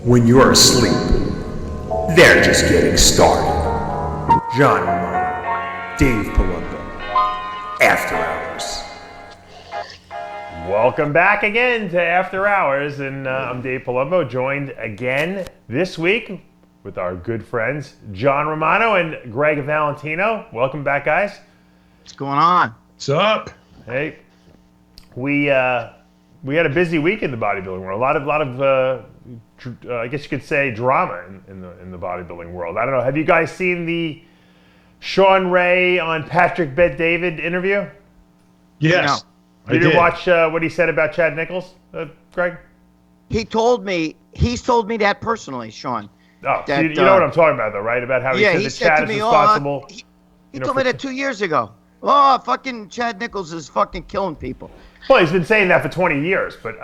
When you're asleep, they're just getting started. John Romano, Dave Palumbo, After Hours. Welcome back again to After Hours, and I'm Dave Palumbo, joined again this week with our good friends John Romano and Greg Valentino. Welcome back, guys. What's going on? What's up? Hey, we had a busy week in the bodybuilding world. A lot of I guess you could say drama in the bodybuilding world. I don't know. Have you guys seen the Sean Ray on Patrick Bet-David interview? Yes, No. You didn't watch what he said about Chad Nichols, Greg? He's told me that personally, Sean. Oh, that, so you know what I'm talking about, though, right? About how he said that Chad is responsible. He told me that 2 years ago. Oh, fucking Chad Nichols is fucking killing people. Well, he's been saying that for 20 years, but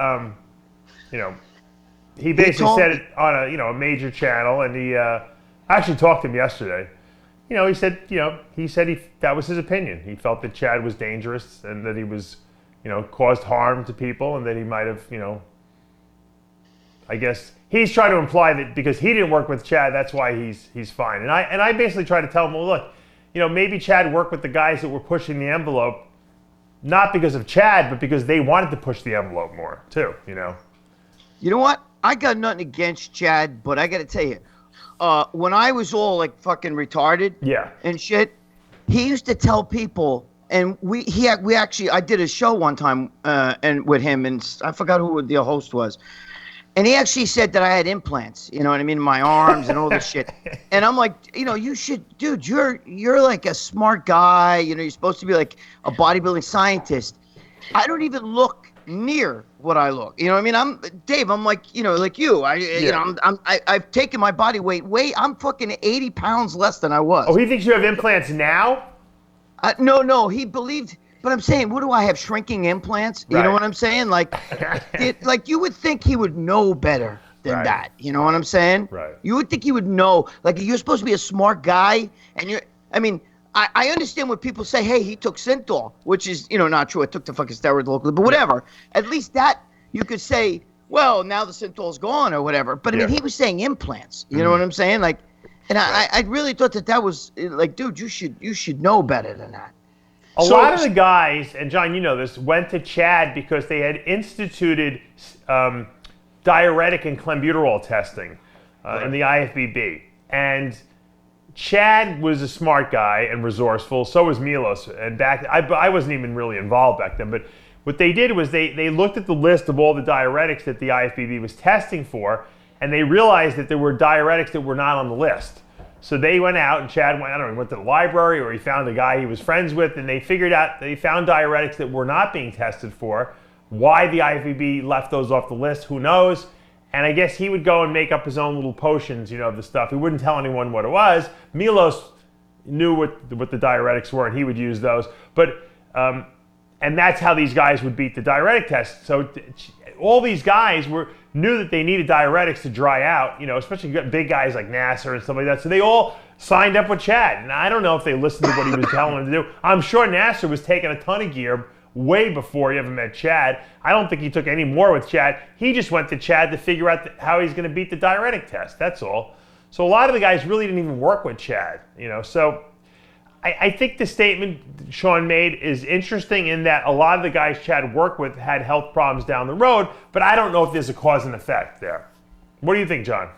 he basically said it on a major channel, and I actually talked to him yesterday. He said that was his opinion. He felt that Chad was dangerous and that he was, caused harm to people, and that he might have, I guess he's trying to imply that because he didn't work with Chad, that's why he's fine. And I basically try to tell him, well, look, maybe Chad worked with the guys that were pushing the envelope, not because of Chad, but because they wanted to push the envelope more too. You know what? I got nothing against Chad, but I got to tell you, when I was all like fucking retarded, and shit, he used to tell people, and I did a show one time, and with him, and I forgot who the host was, and he actually said that I had implants, you know what I mean, in my arms and all this shit, and I'm like, you should, dude, you're like a smart guy, you're supposed to be like a bodybuilding scientist. I don't even look near what I look. You know what I mean? I'm Dave. I'm like, like you. I've taken my body weight. I'm fucking 80 pounds less than I was. Oh, he thinks you have implants now? No. He believed. But I'm saying, what do I have? Shrinking implants? You know what I'm saying? Like, like you would think he would know better than that. You know what I'm saying? Right. You would think he would know. Like, you're supposed to be a smart guy, and I understand when people say, hey, he took Synthol, which is, not true. I took the fucking steroid locally, but whatever. At least that you could say, well, now the Synthol's gone or whatever. But I mean, he was saying implants. You know what I'm saying? Like, and I really thought that was like, dude, you should know better than that. A lot of the guys, and John, you know this, went to Chad because they had instituted diuretic and clenbuterol testing in the IFBB. And Chad was a smart guy and resourceful. So was Milos. And I wasn't even really involved back then. But what they did was they looked at the list of all the diuretics that the IFBB was testing for, and they realized that there were diuretics that were not on the list. So they went out, and Chad went to the library, or he found a guy he was friends with, and they found diuretics that were not being tested for. Why the IFBB left those off the list, who knows? And I guess he would go and make up his own little potions, of the stuff. He wouldn't tell anyone what it was. Milos knew what the diuretics were, and he would use those. But and that's how these guys would beat the diuretic test. So all these guys knew that they needed diuretics to dry out, especially big guys like Nasser and stuff like that. So they all signed up with Chad. And I don't know if they listened to what he was telling them to do. I'm sure Nasser was taking a ton of gear way before he ever met Chad. I don't think he took any more with Chad. He just went to Chad to figure out how he's going to beat the diuretic test. That's all. So a lot of the guys really didn't even work with Chad. So I think the statement Sean made is interesting in that a lot of the guys Chad worked with had health problems down the road, but I don't know if there's a cause and effect there. What do you think, John?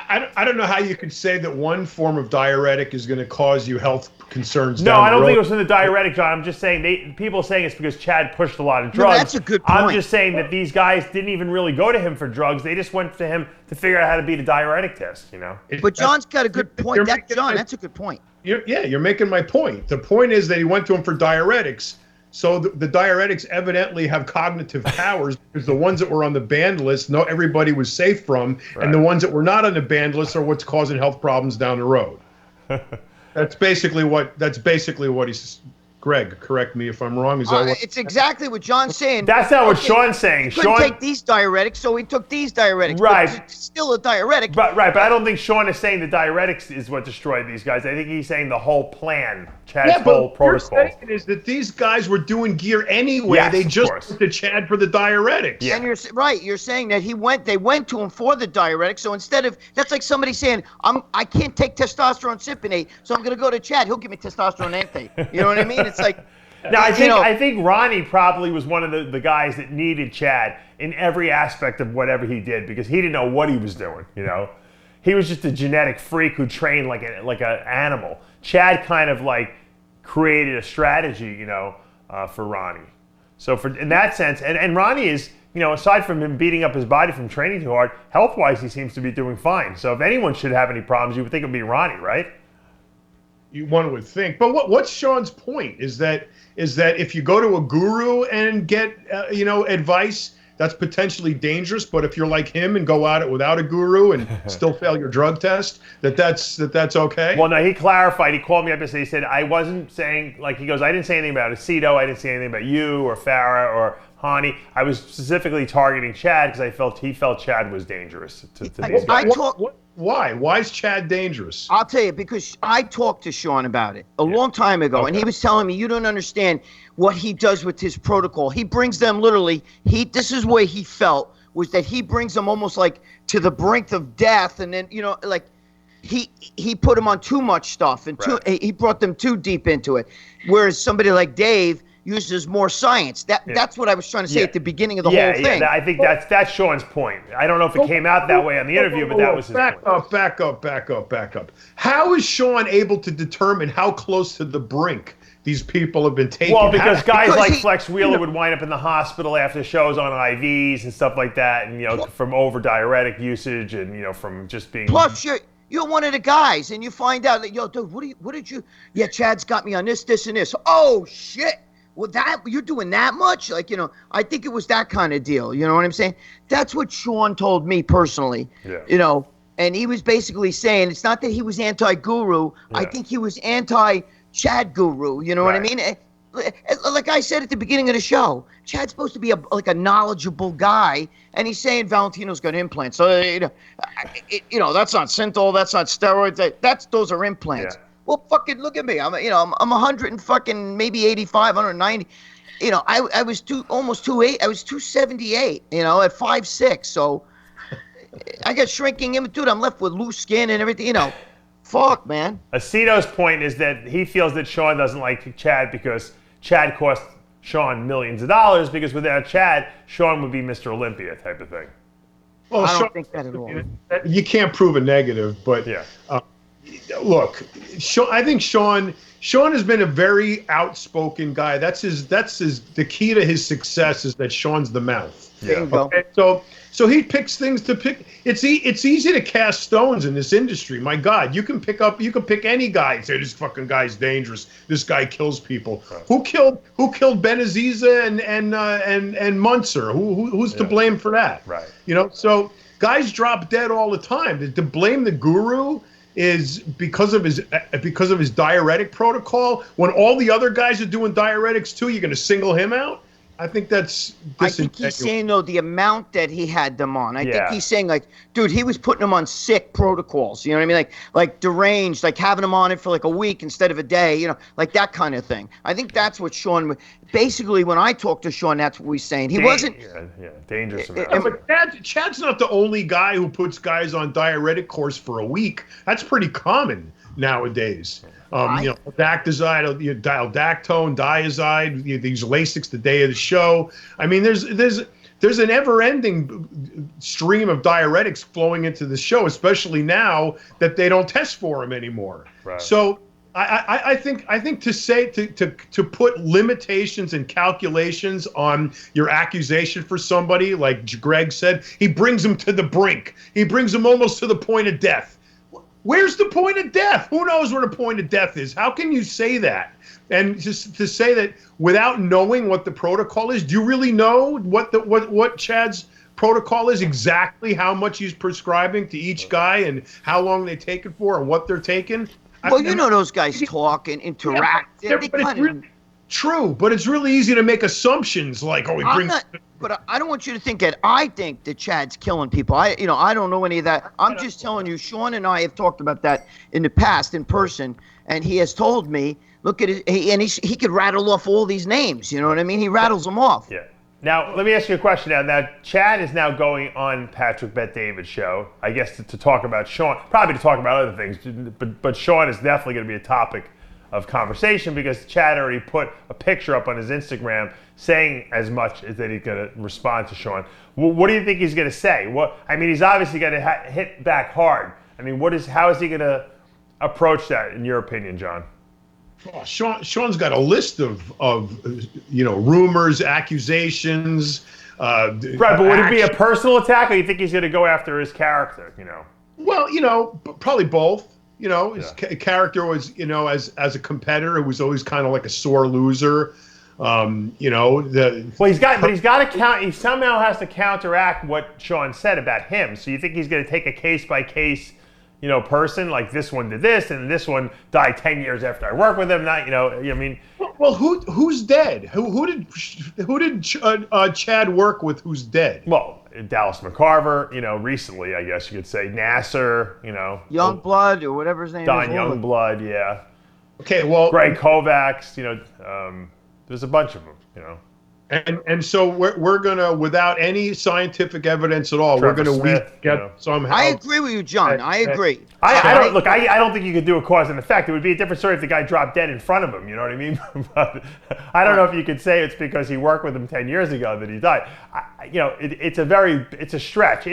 I don't know how you could say that one form of diuretic is going to cause you health concerns. No, I don't think it was from the diuretic, John. I'm just saying people are saying it's because Chad pushed a lot of drugs. No, that's a good point. I'm just saying that these guys didn't even really go to him for drugs. They just went to him to figure out how to beat a diuretic test. But John's got a good point. That's a good point. You're making my point. The point is that he went to him for diuretics. So the diuretics evidently have cognitive powers because the ones that were on the banned list, everybody was safe from, and the ones that were not on the banned list are what's causing health problems down the road. That's basically what he's Greg, correct me if I'm wrong. Is that what? It's exactly what John's saying. That's not what Sean's saying. Couldn't take these diuretics, so he took these diuretics. Right. But it's still a diuretic. Right, but I don't think Sean is saying the diuretics is what destroyed these guys. I think he's saying the whole plan, Chad's whole protocol. What you're saying is that these guys were doing gear anyway. Yes, they just went to Chad for the diuretics. Yeah. And you're right. You're saying that they went to him for the diuretic. So instead of, that's like somebody saying, I can't take testosterone Cypionate, so I'm going to go to Chad. He'll give me testosterone Ante. You know what I mean? It's like. Now, I think Ronnie probably was one of the guys that needed Chad in every aspect of whatever he did because he didn't know what he was doing, you know? He was just a genetic freak who trained like an animal. Chad kind of like created a strategy, you know, for Ronnie. So in that sense, and Ronnie is, you know, aside from him beating up his body from training too hard, health-wise he seems to be doing fine. So if anyone should have any problems, you would think it would be Ronnie, right? One would think. But what's Sean's point? Is that if you go to a guru and get advice, that's potentially dangerous. But if you're like him and go at it without a guru and still fail your drug test, that's okay. Well, no, he clarified. He called me up yesterday. He said I wasn't saying, like, he goes, I didn't say anything about Aceto. I didn't say anything about you or Farah or Hani. I was specifically targeting Chad because he felt Chad was dangerous to these guys. Why? Why is Chad dangerous? I'll tell you, because I talked to Sean about it a long time ago, and he was telling me, you don't understand what he does with his protocol. He brings them literally, this is where he felt, was that he brings them almost like to the brink of death, and then, you know, like, he put them on too much stuff, and he brought them too deep into it. Whereas somebody like Dave uses more science. That's what I was trying to say at the beginning of the whole thing. Yeah, I think that's Sean's point. I don't know if it came out that way on the interview, but that was his point. Back up. How is Sean able to determine how close to the brink these people have been taken? Well, because guys like Flex Wheeler would wind up in the hospital after shows on IVs and stuff like that, and, you know, from over diuretic usage and, you know, from just being... Plus, you're one of the guys, and you find out that, yo, dude, what did you... Yeah, Chad's got me on this, and this. Oh, shit. Well, you're doing that much? Like, you know, I think it was that kind of deal. You know what I'm saying? That's what Sean told me personally. Yeah. You know, and he was basically saying it's not that he was anti-guru. Yeah. I think he was anti-Chad guru. You know what I mean? Like I said at the beginning of the show, Chad's supposed to be a knowledgeable guy, and he's saying Valentino's got implants. So, you know, that's not Synthol, that's not steroids. Those are implants. Yeah. Well, fucking look at me. I'm 100 and fucking maybe 85, 190. You know, I was almost 280. I was 278. You know, at 5'6". So I got shrinking dude. I'm left with loose skin and everything. You know, fuck, man. Aceto's point is that he feels that Sean doesn't like Chad because Chad cost Sean millions of dollars. Because without Chad, Sean would be Mr. Olympia type of thing. Well, I don't think that at all. You can't prove a negative, but yeah. Look, I think Sean has been a very outspoken guy. That's the key to his success is that Sean's the mouth. Yeah. Okay? So he picks things to pick. It's easy to cast stones in this industry. My God, you can pick any guy and say this fucking guy's dangerous. This guy kills people. Right. Who killed Benaziza and Munzer? Who's to blame for that? Right. You know, so guys drop dead all the time. To blame the guru is because of his diuretic protocol. When all the other guys are doing diuretics too, you're going to single him out? I think that's. I think he's saying though the amount that he had them on. I think he's saying like, dude, he was putting them on sick protocols. You know what I mean? Like deranged, like having them on it for like a week instead of a day. You know, like that kind of thing. I think that's what Sean. Basically, when I talked to Sean, that's what he's saying. He wasn't. Yeah, dangerous. But Chad's not the only guy who puts guys on diuretic course for a week. That's pretty common nowadays. You know, Dactazide, Daldactone, Diazide, these Lasix the day of the show. I mean, there's an ever-ending stream of diuretics flowing into the show, especially now that they don't test for them anymore. Right. So I think to put limitations and calculations on your accusation for somebody, like Greg said, he brings them to the brink. He brings them almost to the point of death. Where's the point of death? Who knows where the point of death is? How can you say that? And just to say that without knowing what the protocol is, do you really know what Chad's protocol is, exactly how much he's prescribing to each guy and how long they take it for and what they're taking? Well, you know those guys talk and interact. Yeah, True, but it's really easy to make assumptions like, oh, he brings. But I don't want you to think that I think that Chad's killing people. I don't know any of that. I'm just telling you, Sean and I have talked about that in the past in person, and he has told me, look at it, he could rattle off all these names. You know what I mean? He rattles them off. Yeah. Now, let me ask you a question now. Chad is now going on Patrick Bet-David's show, I guess, to talk about Sean, probably to talk about other things, but Sean is definitely going to be a topic of conversation because Chad already put a picture up on his Instagram saying as much as that he's going to respond to Sean. What do you think he's going to say? He's obviously going to hit back hard. I mean, how is he going to approach that, in your opinion, John? Oh, Sean's got a list of rumors, accusations. Right, but would it be a personal attack, or do you think he's going to go after his character? Well, probably both. His character was, as a competitor, it was always kind of like a sore loser. He's got to count. He somehow has to counteract what Sean said about him. So you think he's going to take a case by case, person, like this one did this and this one died 10 years after I worked with him. Well, who's dead? Who did Chad work with? Who's dead? Well, Dallas McCarver, recently, I guess you could say. Nasser, Youngblood or whatever his name Don is. Youngblood, yeah. Okay, well. Greg Kovacs, there's a bunch of them, And so we're gonna, without any scientific evidence at all, Trevor Smith, somehow. I agree with you, John. I agree. I don't think you could do a cause and effect. It would be a different story if the guy dropped dead in front of him. You know what I mean? But I don't know if you could say it's because he worked with him 10 years ago that he died. It's a stretch.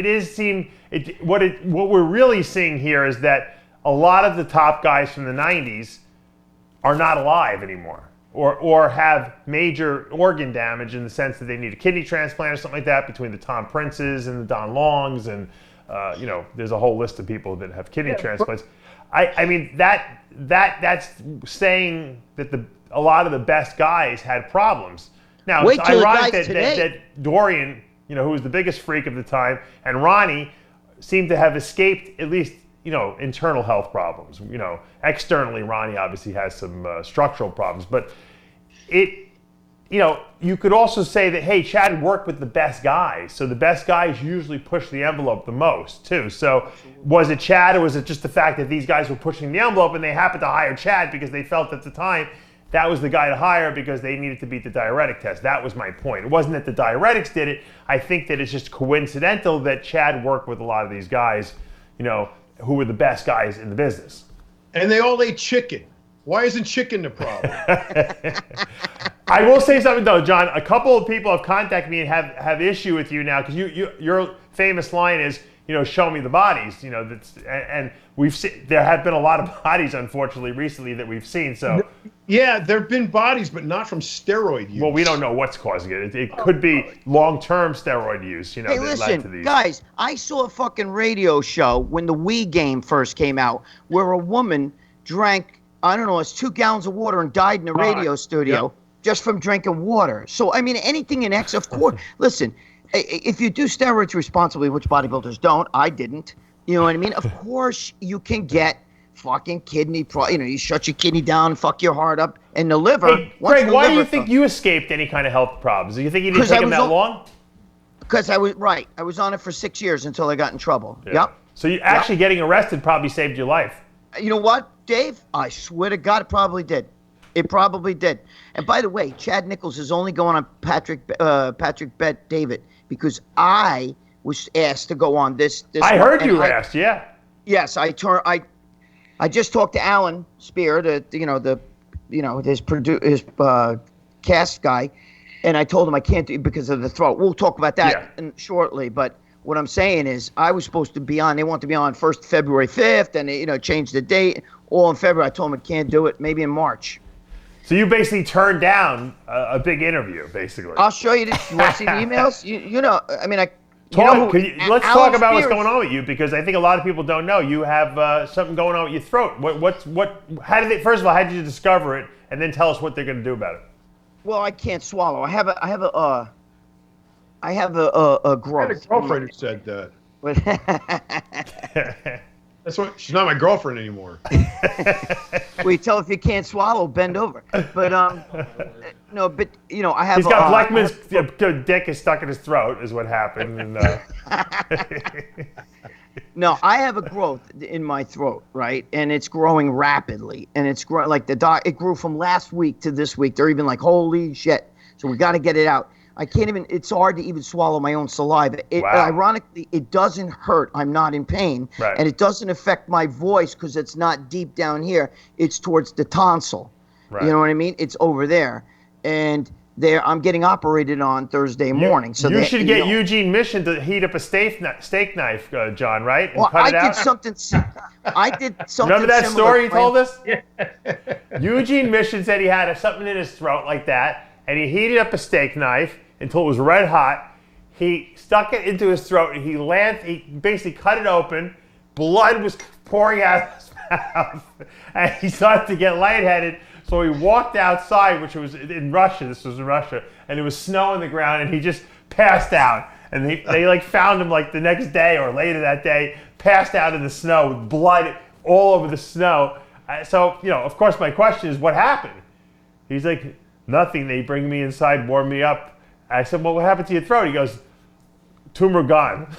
What we're really seeing here is that a lot of the top guys from the 90s are not alive anymore. Or have major organ damage in the sense that they need a kidney transplant or something like that, between the Tom Princes and the Don Longs, and there's a whole list of people that have kidney transplants. That's saying that a lot of the best guys had problems. Now it's ironic that Dorian, who was the biggest freak of the time, and Ronnie seemed to have escaped at least internal health problems. Externally, Ronnie obviously has some structural problems, but you could also say that, hey, Chad worked with the best guys, so the best guys usually push the envelope the most too. So was it Chad, or was it just the fact that these guys were pushing the envelope and they happened to hire Chad because they felt at the time that was the guy to hire because they needed to beat the diuretic test? That was my point. It wasn't that the diuretics did it. I think that it's just coincidental that Chad worked with a lot of these guys, who were the best guys in the business. And they all ate chicken. Why isn't chicken the problem? I will say something though, John. A couple of people have contacted me and have issue with you now, because your famous line is, show me the bodies. And we've seen, there have been a lot of bodies, unfortunately, recently that we've seen. So yeah, there've been bodies, but not from steroid use. Well, we don't know what's causing it. It could be long-term steroid use. Hey, that listen, led to these. guys, I saw a fucking radio show when the Wii game first came out, where a woman drank, I don't know, it's 2 gallons of water and died in a radio studio just from drinking water. So, anything in excess, of course. Listen, if you do steroids responsibly, which bodybuilders don't, I didn't, you know what I mean? Of course you can get fucking kidney you shut your kidney down, fuck your heart up, and the liver. Hey, Greg, why do you think you escaped any kind of health problems? Do you think you didn't take them that long? Because I was on it for 6 years until I got in trouble. Yeah. Yep. So you actually getting arrested probably saved your life. You know what, Dave? I swear to God, it probably did. It probably did. And by the way, Chad Nichols is only going on Patrick Bet-David because I was asked to go on this. I heard you asked, yeah. Yes, I just talked to Alan Spear, his cast guy, and I told him I can't do it because of the throat. We'll talk about that shortly, but what I'm saying is I was supposed to be on. They want to be on first February 5th, and they changed the date all in February. I told them I can't do it. Maybe in March. So you basically turned down a big interview, basically. I'll show you this. You want to see the emails? Let's talk about what's going on with you, because I think a lot of people don't know you have something going on with your throat. First of all, how did you discover it, and then tell us what they're going to do about it? Well, I can't swallow. I have a growth. I had a girlfriend who said that. That's why she's not my girlfriend anymore. We tell if you can't swallow, bend over. But no, but I have. He's got Blackman's dick is stuck in his throat, is what happened. And, No, I have a growth in my throat, right, and it's growing rapidly, and it's growing like it grew from last week to this week. They're even like, holy shit! So we got to get it out. I can't even. It's hard to even swallow my own saliva. Ironically, it doesn't hurt. I'm not in pain, and it doesn't affect my voice because it's not deep down here. It's towards the tonsil. Right. You know what I mean? It's over there, and I'm getting operated on Thursday morning. So you should get Eugene Mission to heat up a steak knife, John. Right? And cut it out. I did something. Remember that story you told us? Eugene Mission said he had something in his throat like that. And he heated up a steak knife until it was red hot. He stuck it into his throat. And he basically cut it open. Blood was pouring out of his mouth. And he started to get lightheaded. So he walked outside, which was in Russia. This was in Russia. And it was snow on the ground. And he just passed out. And they found him the next day or later that day, passed out in the snow with blood all over the snow. So, of course, my question is, what happened? He's like, nothing. They bring me inside, warm me up. I said, well, what happened to your throat? He goes, tumor gone.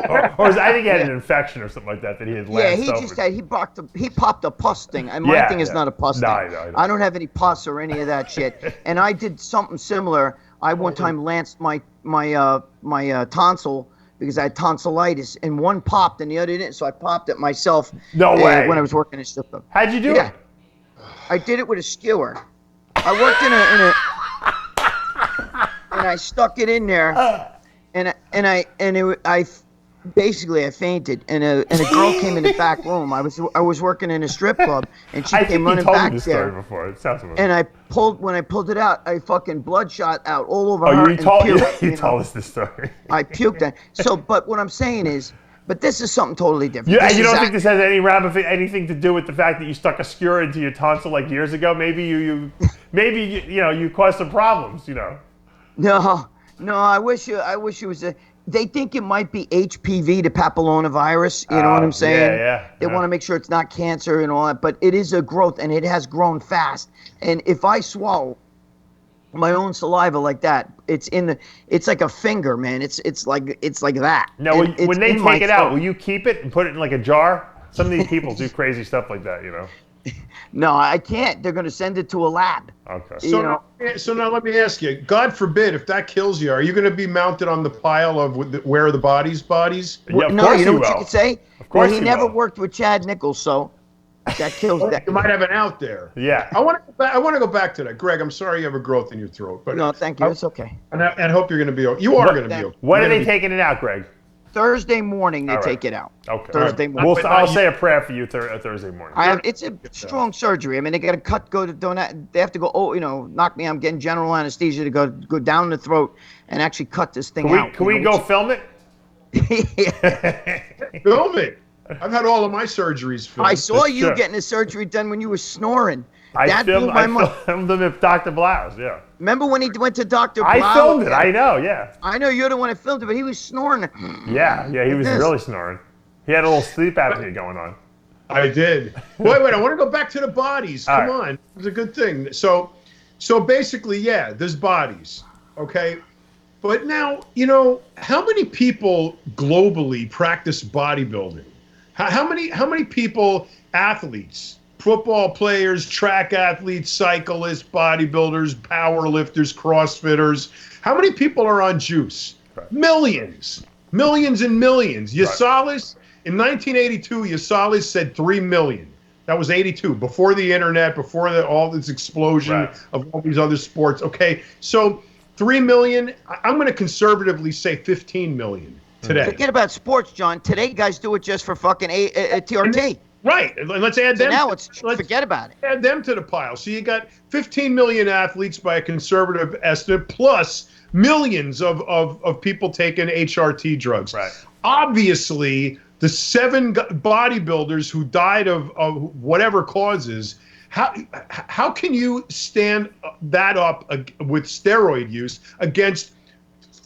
or I think he had an infection or something like that he had lanced over. Yeah, he popped a pus thing. And my thing is not a pus thing. No. I don't have any pus or any of that shit. And I did something similar. I one time lanced my tonsil because I had tonsillitis, and one popped and the other didn't. So I popped it myself. No way. When I was working in strip club. How'd you do it? I did it with a skewer. I worked and I stuck it in there, and I basically fainted, and a girl came in the back room. I was working in a strip club, and she came running back there. I think you told me this story before. It sounds familiar. And when I pulled it out, I fucking blood shot out all over her. You told us this story. I puked. But what I'm saying is. But this is something totally different. Yeah, you don't think this has anything to do with the fact that you stuck a skewer into your tonsil years ago? Maybe you caused some problems. No. I wish it was They think it might be HPV, the papillomavirus. You know what I'm saying? Yeah. They want to make sure it's not cancer and all that. But it is a growth, and it has grown fast. And if I swallow my own saliva like that, it's like a finger, man. It's like that. Now, when they take it out, will you keep it and put it in a jar? Some of these people do crazy stuff like that, No, I can't. They're going to send it to a lab. Okay. So now let me ask you. God forbid, if that kills you, are you going to be mounted on the pile of where are the bodies? Yeah, no, you know what you could say? Of course he never worked with Chad Nichols, so that kills that. You might have an out there. Yeah. I want to go back to that, Greg. I'm sorry you have a growth in your throat, but no, thank you. It's okay. And I hope you're going to be okay. You are going to be okay. When are they taking it out, Greg? Thursday morning they take it out. Okay. Thursday morning. I'll say a prayer for you Thursday morning. It's a strong surgery. I mean, they got to they have to go. Knock me. I'm getting general anesthesia to go down the throat and actually cut this thing out. Can we go film it? Film it. I've had all of my surgeries filmed. I saw you getting a surgery done when you were snoring. I filmed them at Dr. Blau's, yeah. Remember when he went to Dr. Blau? I filmed it, I know, yeah. I know you're the one that filmed it, but he was snoring. Yeah, he was really snoring. He had a little sleep apnea going on. I did. Wait, I want to go back to the bodies. Come on. It's a good thing. So basically, yeah, there's bodies, okay? But now, how many people globally practice bodybuilding? How many people, athletes, football players, track athletes, cyclists, bodybuilders, power lifters, CrossFitters, how many people are on juice? Right. Millions and millions. Yasalis, in 1982, Yasalis said 3 million. That was 82, before the internet, before all this explosion of all these other sports. Okay, so 3 million, I'm going to conservatively say 15 million. Today. Forget about sports, John. Today, guys do it just for fucking TRT. Right. And let's add them. Now forget about it. Add them to the pile. So you got 15 million athletes by a conservative estimate, plus millions of people taking HRT drugs. Right. Obviously, the 7 bodybuilders who died of whatever causes, how can you stand that up with steroid use against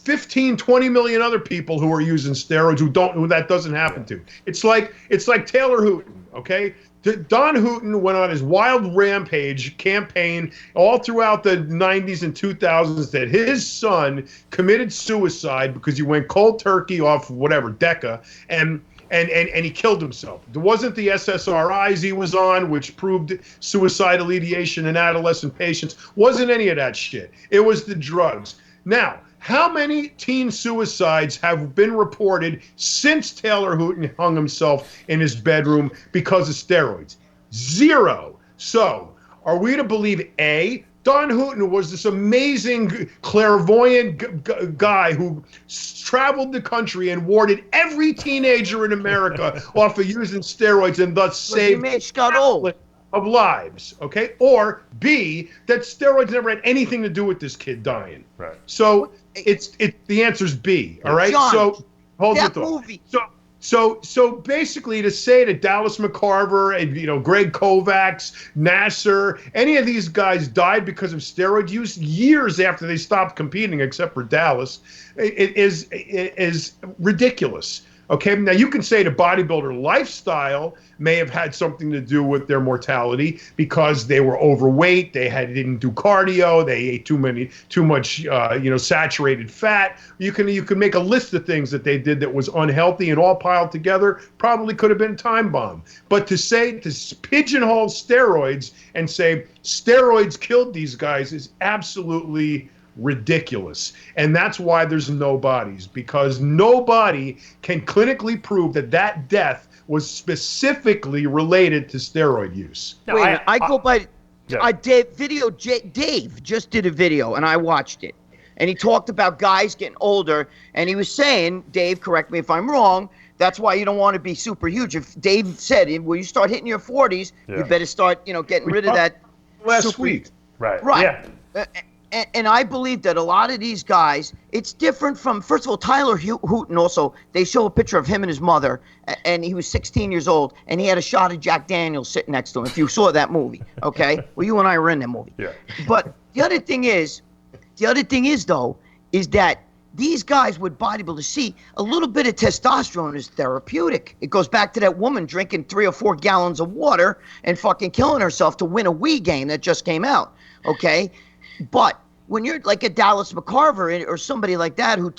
15, 20 million other people who are using steroids who that doesn't happen to. It's like Taylor Hooton, okay? Don Hooton went on his wild rampage campaign all throughout the 90s and 2000s that his son committed suicide because he went cold turkey off whatever, Deca, and he killed himself. There wasn't the SSRIs he was on, which proved suicide alleviation in adolescent patients. Wasn't any of that shit. It was the drugs. Now, how many teen suicides have been reported since Taylor Hooton hung himself in his bedroom because of steroids? 0. So, are we to believe A, Don Hooton was this amazing clairvoyant guy who traveled the country and warded every teenager in America off of using steroids and thus saved countless of lives, okay? Or B, that steroids never had anything to do with this kid dying. Right. So the answer's B, all right? John, so hold your thought. Movie. So basically, to say that Dallas McCarver and Greg Kovacs, Nasser, any of these guys died because of steroid use years after they stopped competing, except for Dallas, is ridiculous. Okay, now you can say the bodybuilder lifestyle may have had something to do with their mortality because they were overweight, they didn't do cardio, they ate too much saturated fat. You can make a list of things that they did that was unhealthy, and all piled together probably could have been a time bomb. But to pigeonhole steroids and say steroids killed these guys is absolutely ridiculous. And that's why there's no bodies, because nobody can clinically prove that death was specifically related to steroid use. Wait, I go by Dave just did a video and I watched it, and he talked about guys getting older, and he was saying, Dave, correct me if I'm wrong, that's why you don't want to be super huge. If Dave said, when you start hitting your 40s, you better start getting rid of that last week. Right. Yeah. And I believe that a lot of these guys, it's different from, first of all, Tyler Hooton also, they show a picture of him and his mother, and he was 16 years old, and he had a shot of Jack Daniels sitting next to him, if you saw that movie, okay? Well, you and I were in that movie. Yeah. But the other thing is, though, is that these guys with bodybuilders, see, a little bit of testosterone is therapeutic. It goes back to that woman drinking 3 or 4 gallons of water and fucking killing herself to win a Wii game that just came out, okay? But when you're like a Dallas McCarver or somebody like that who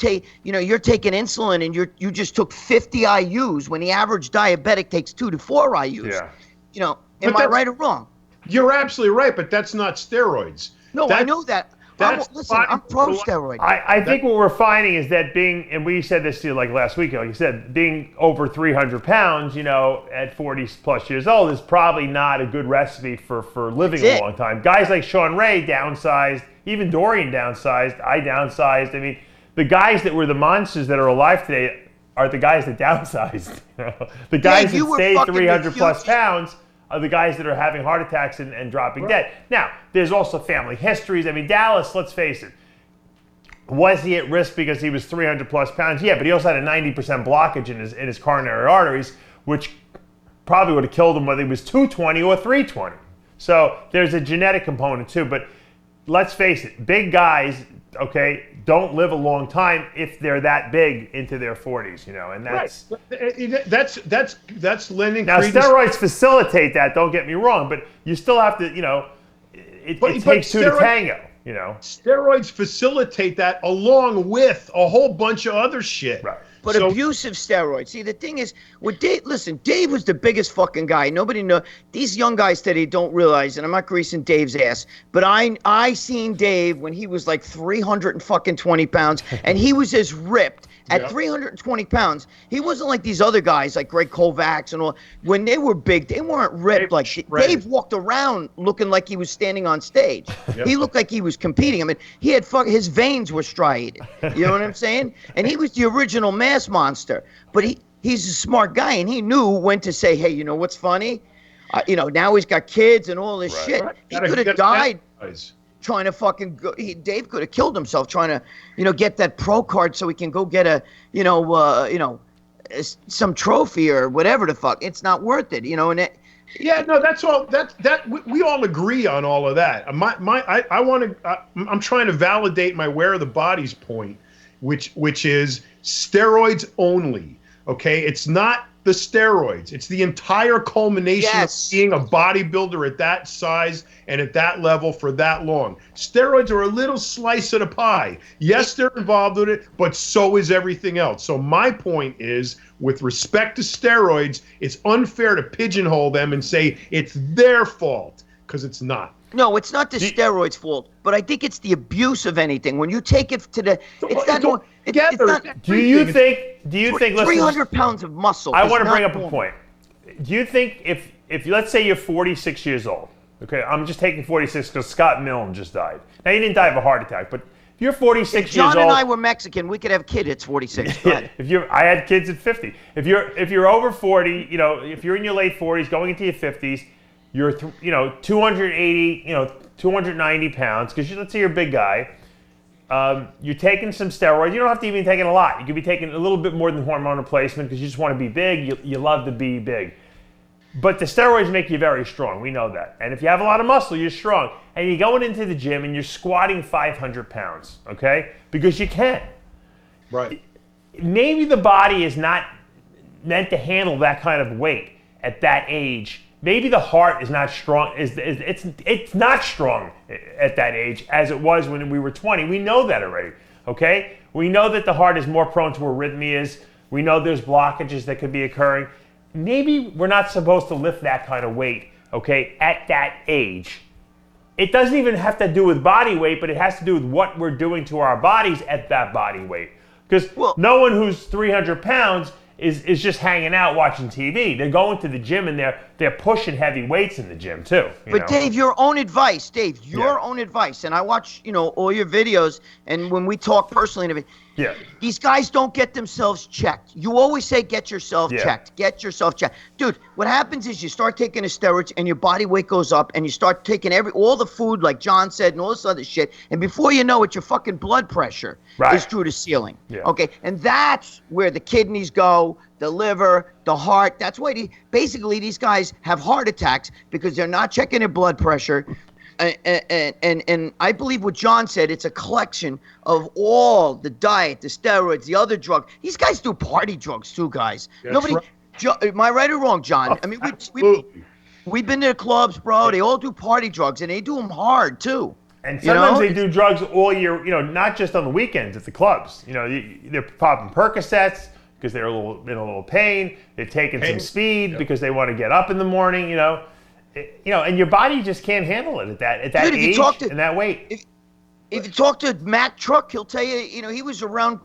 you're taking insulin and you just took 50 IUs when the average diabetic takes 2 to 4 IUs. Yeah. Am I right or wrong? You're absolutely right, but that's not steroids. I know that. I'm pro steroid. I think what we're finding is that and we said this to you like last week, like you said, being over 300 pounds, at 40 plus years old is probably not a good recipe for living a long time. Guys like Sean Ray downsized, even Dorian downsized, I downsized. I mean, the guys that were the monsters that are alive today are the guys that downsized. The guys that stayed 300 plus pounds are the guys that are having heart attacks and dropping dead. Now, there's also family histories. I mean, Dallas, let's face it, was he at risk because he was 300 plus pounds? Yeah, but he also had a 90% blockage in his coronary arteries, which probably would have killed him whether he was 220 or 320. So there's a genetic component too. But let's face it, big guys, okay, don't live a long time if they're that big into their 40s, and that's lending. Now, steroids facilitate that. Don't get me wrong, but you still have to, it takes two to tango. Steroids facilitate that along with a whole bunch of other shit. Right. But abusive steroids. See, the thing is, with Dave, listen, Dave was the biggest fucking guy. Nobody knows. These young guys today don't realize, and I'm not greasing Dave's ass, but I seen Dave when he was like 320 pounds, and he was as ripped. At 320 pounds, he wasn't like these other guys like Greg Kovacs and all. When they were big, they weren't ripped. Dave walked around looking like he was standing on stage. He looked like he was competing. I mean, he had his veins were striated. You know what I'm saying? And he was the original mass monster. But he's a smart guy, and he knew when to say, hey, you know what's funny? Now he's got kids and all this shit. He could have died. Trying to fucking go, Dave could have killed himself trying to, get that pro card so he can go get some trophy or whatever the fuck. It's not worth it, and that's all. We all agree on all of that. I'm trying to validate my where are the bodies point, which is steroids only. Okay, it's not the steroids. It's the entire culmination of being a bodybuilder at that size and at that level for that long. Steroids are a little slice of the pie. Yes, they're involved with it, but so is everything else. So my point is, with respect to steroids, it's unfair to pigeonhole them and say it's their fault, because it's not. No, it's not the steroids' fault, but I think it's the abuse of anything. When you take it to the, it's not. It's not. Do you think? 300 pounds of muscle. I want to bring up a point. Do you think if let's say you're 46 years old? Okay, I'm just taking 46 because Scott Milne just died. Now he didn't die of a heart attack, but if you're 46 years old. John and I were Mexican. We could have kids at 46. I had kids at 50. If you're over 40, if you're in your late 40s, going into your 50s. You're 280, 290 pounds, because let's say you're a big guy. You're taking some steroids. You don't have to even be taking a lot. You could be taking a little bit more than hormone replacement because you just want to be big. You love to be big. But the steroids make you very strong. We know that. And if you have a lot of muscle, you're strong. And you're going into the gym and you're squatting 500 pounds, okay? Because you can. Right. Maybe the body is not meant to handle that kind of weight at that age. Maybe the heart is not strong. It's not strong at that age as it was when we were 20. We know that already, okay? We know that the heart is more prone to arrhythmias. We know there's blockages that could be occurring. Maybe we're not supposed to lift that kind of weight, okay, at that age. It doesn't even have to do with body weight, but it has to do with what we're doing to our bodies at that body weight. Because no one who's 300 pounds is just hanging out watching TV. They're going to the gym and they're pushing heavy weights in the gym too. But Dave, your own advice, own advice, and I watch all your videos, and when we talk personally and everything, these guys don't get themselves checked. You always say get yourself checked, get yourself checked. Dude, what happens is you start taking the steroids and your body weight goes up, and you start taking all the food like John said and all this other shit, and before you know it, your fucking blood pressure is through the ceiling. Okay, and that's where the kidneys go, the liver, the heart. That's why basically these guys have heart attacks because they're not checking their blood pressure. And I believe what John said, it's a collection of all the diet, the steroids, the other drugs. These guys do party drugs too, guys. That's right. Am I right or wrong, John? I mean, we've been to the clubs, bro. They all do party drugs, and they do them hard too. And sometimes they do drugs all year, not just on the weekends at the clubs. They're popping Percocets because they're in a little pain. They're taking some speed because they want to get up in the morning, and your body just can't handle it at that Dude, age and that weight. If you talk to Matt Truck, he'll tell you, he was around,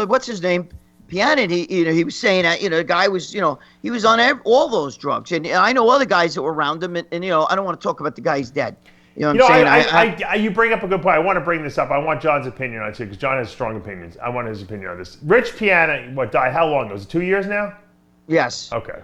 what's his name? Pianin. He was saying that, the guy was, he was on all those drugs. And I know other guys that were around him, and I don't want to talk about the guy who's dead. You know what I'm saying? You bring up a good point. I want to bring this up. I want John's opinion on it too, because John has strong opinions. I want his opinion on this. Rich Piana, died how long ago? Was it 2 years now? Yes. Okay.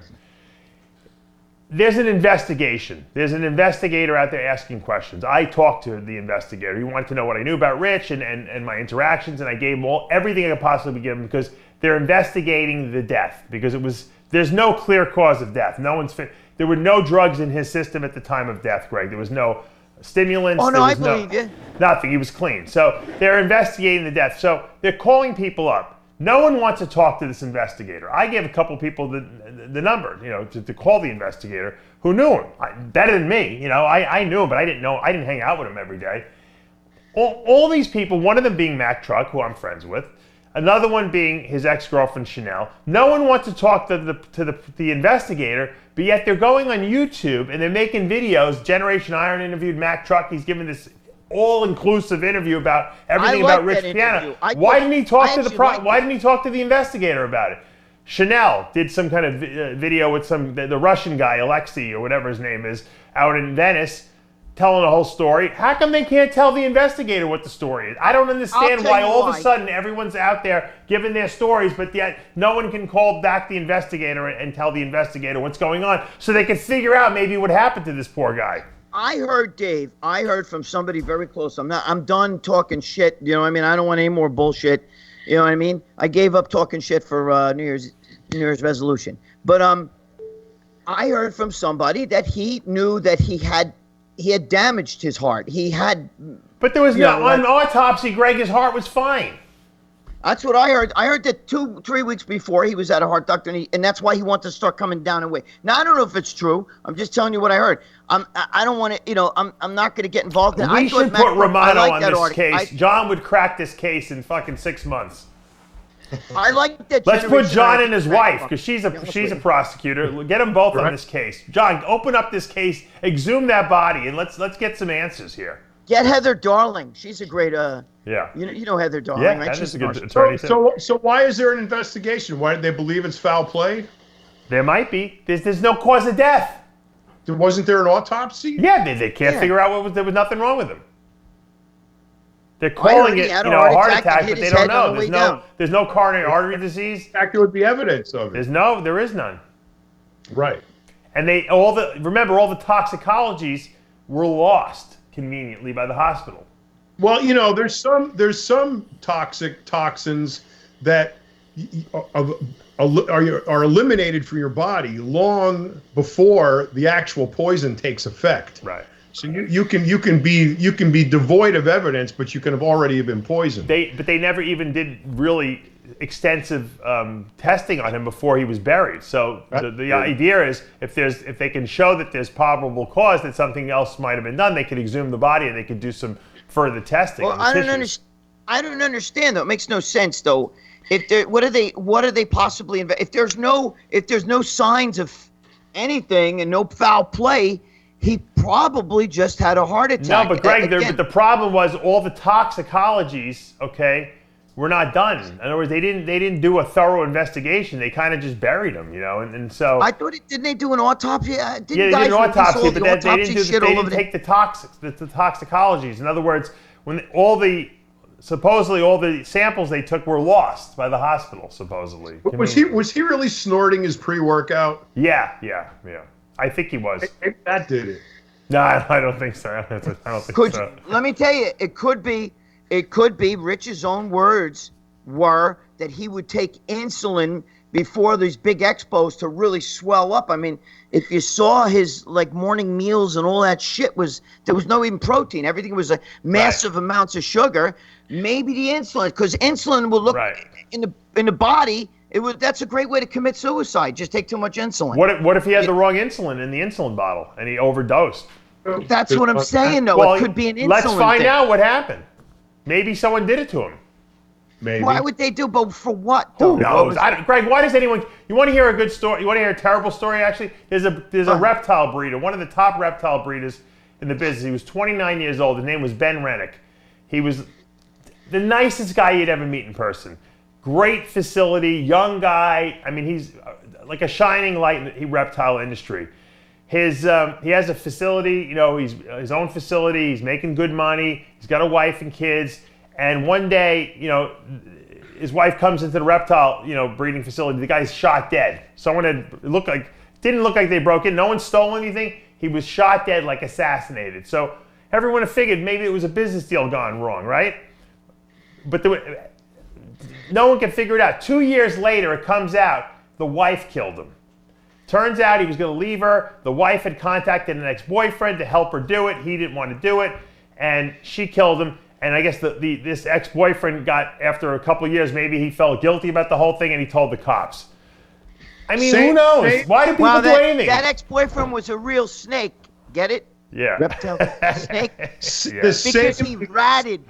There's an investigation. There's an investigator out there asking questions. I talked to the investigator. He wanted to know what I knew about Rich and my interactions, and I gave him everything I could possibly give him because they're investigating the death because there's no clear cause of death. There were no drugs in his system at the time of death, Greg. There was no stimulants. Oh, no, I believe you. Nothing. He was clean. So they're investigating the death. So they're calling people up. No one wants to talk to this investigator. I gave a couple people the number, to call the investigator who knew him better than me. I knew him, but I didn't hang out with him every day. All these people, one of them being Matt Truck, who I'm friends with, another one being his ex-girlfriend Chanel. No one wants to talk to the investigator, but yet they're going on YouTube and they're making videos. Generation Iron interviewed Matt Truck. He's giving this all-inclusive interview about everything about Rich Piana. Why didn't he talk to the investigator about it? Chanel did some kind of video with the Russian guy, Alexei or whatever his name is, out in Venice, telling the whole story. How come they can't tell the investigator what the story is? I don't understand why all of a sudden everyone's out there giving their stories, but yet no one can call back the investigator and tell the investigator what's going on so they can figure out maybe what happened to this poor guy. I heard from somebody very close. I'm done talking shit. I don't want any more bullshit. You know what I mean? I gave up talking shit for New Year's resolution. But I heard from somebody that he knew that he had damaged his heart. He had. But there was on autopsy, Greg, his heart was fine. That's what I heard. I heard that 2-3 weeks before he was at a heart doctor, and that's why he wanted to start coming down in weight. Now I don't know if it's true. I'm just telling you what I heard. I don't want to. I'm not going to get involved in. We should put Romano on this case. John would crack this case in fucking 6 months. I like that. Let's put John and his wife, because she's a prosecutor. Get them both on this case. John, open up this case, exhume that body, and let's get some answers here. Get Heather Darling. She's a great. Yeah. You know Heather Darling, yeah, right? She's a good attorney. So why is there an investigation? Why did they believe it's foul play? There might be. There's no cause of death. Wasn't there an autopsy? Yeah, they can't figure out there was nothing wrong with him. They're calling it, a heart attack, but they don't know. There's no coronary artery disease. In fact, there would be evidence of it. There is none. Right. And remember all the toxicologies were lost conveniently by the hospital. Well, there's some toxins that are eliminated from your body long before the actual poison takes effect. Right. So you can be devoid of evidence, but you can have already been poisoned. But they never even did really extensive testing on him before he was buried. So the idea is if they can show that there's probable cause that something else might have been done, they could exhume the body and they could do some further testing. Well, I don't understand though. It makes no sense though. What are they possibly if there's no signs of anything and no foul play, he probably just had a heart attack. No, but Greg, but the problem was all the toxicologies, were not done. In other words, they didn't do a thorough investigation. They kind of just buried him, and so. I thought didn't they do an autopsy? They did an autopsy, but they didn't take the toxicologies. In other words, when supposedly all the samples they took were lost by the hospital. Supposedly. Was he really snorting his pre-workout? Yeah. I think he was. That did it. No, I don't think so. I don't think so. Let me tell you, it could be Rich's own words were that he would take insulin before these big expos to really swell up. I mean, if you saw his morning meals and all that shit there was no even protein. Everything was a massive amounts of sugar. Maybe the insulin, because insulin will look in the body. That's a great way to commit suicide. Just take too much insulin. What if he had the wrong insulin in the insulin bottle and he overdosed? That's what I'm saying, though. Well, it could be an insulin. Let's find out what happened. Maybe someone did it to him. Maybe. Why would they do? But for what? Though? Who knows? Greg, why does anyone? You want to hear a good story? You want to hear a terrible story? Actually, there's a reptile breeder, one of the top reptile breeders in the business. He was 29 years old. His name was Ben Rennick. He was the nicest guy you'd ever meet in person. Great facility, young guy. I mean, he's like a shining light in the reptile industry. He has a facility, he's his own facility. He's making good money. He's got a wife and kids. And one day, his wife comes into the reptile, breeding facility. The guy's shot dead. Someone didn't look like they broke in. No one stole anything. He was shot dead, like assassinated. So everyone figured maybe it was a business deal gone wrong, right? But no one can figure it out. 2 years later, it comes out the wife killed him. Turns out he was going to leave her. The wife had contacted an ex-boyfriend to help her do it. He didn't want to do it, and she killed him. And I guess this ex-boyfriend got, after a couple of years, maybe he felt guilty about the whole thing, and he told the cops. I mean, who knows? Why do people do anything? That ex-boyfriend was a real snake. Get it? Yeah. Reptile snake. Yeah. Because he ratted.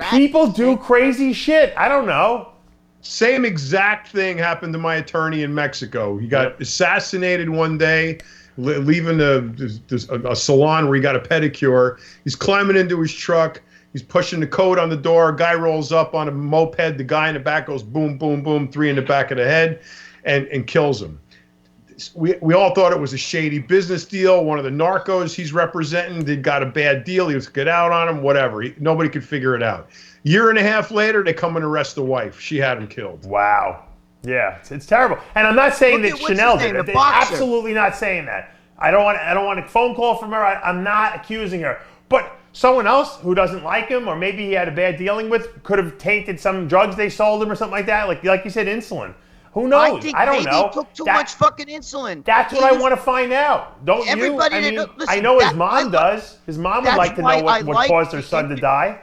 People do crazy shit. I don't know. Same exact thing happened to my attorney in Mexico. He got assassinated one day, leaving a salon where he got a pedicure. He's climbing into his truck. He's pushing the code on the door. Guy rolls up on a moped. The guy in the back goes boom, boom, boom, 3 in the back of the head, and kills him. We all thought it was a shady business deal. One of the narcos he's representing got a bad deal. He was get out on him, whatever. Nobody could figure it out. Year and a half later, they come and arrest the wife. She had him killed. Wow. Yeah, it's terrible. And I'm not saying that Chanel did it. Absolutely not saying that. I don't want a phone call from her. I'm not accusing her. But someone else who doesn't like him, or maybe he had a bad dealing with, could have tainted some drugs they sold him or something like that. Like you said, insulin. Who knows? I don't know. He took too much fucking insulin. That's what I want to find out. Don't you? I know his mom does. His mom would like to know what caused her son to die.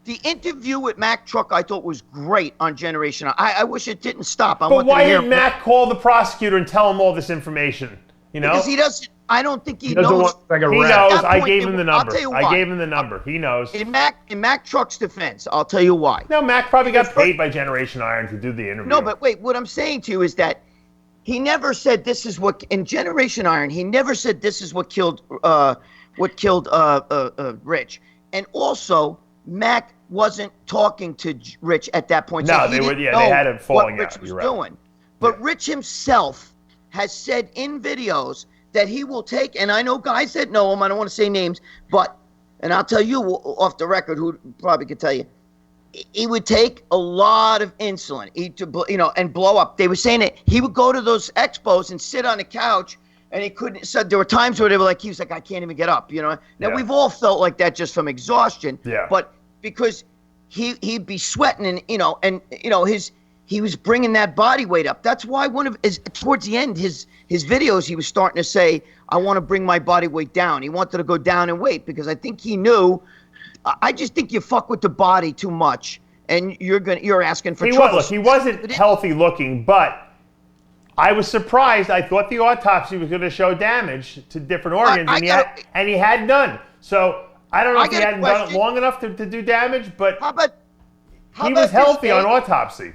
The interview with Mac Truck I thought was great on Generation. I wish it didn't stop. But why did Mac call the prosecutor and tell him all this information? You know? Because he doesn't. I don't think he doesn't knows. want like a He rat. knows. I point, gave him the number. I'll tell you I why. gave him the number. He knows. In Mac Truck's defense, I'll tell you why. No, Mac probably got paid by Generation Iron to do the interview. No, but wait. What I'm saying to you is that he never said this is what in Generation Iron. He never said this is what killed Rich. And also, Mac wasn't talking to Rich at that point. No, so they were. Yeah, they had a falling what Rich out. was You're right. doing. But Rich himself has said in videos that he will take, and I know guys that know him, I don't want to say names, but, and I'll tell you off the record who probably could tell you, he would take a lot of insulin, and blow up. They were saying that he would go to those expos and sit on the couch, and he couldn't. So there were times where they were like, he was like, I can't even get up. Now we've all felt like that just from exhaustion. Yeah. But because he'd be sweating, and he was bringing that body weight up. That's why towards the end, his videos, he was starting to say, I want to bring my body weight down. He wanted to go down in weight because I think he knew. I just think you fuck with the body too much, and you're asking for trouble. He wasn't healthy looking, but I was surprised. I thought the autopsy was going to show damage to different organs, and he had none. So I don't know if he hadn't done it long enough to do damage, but he was healthy on autopsy.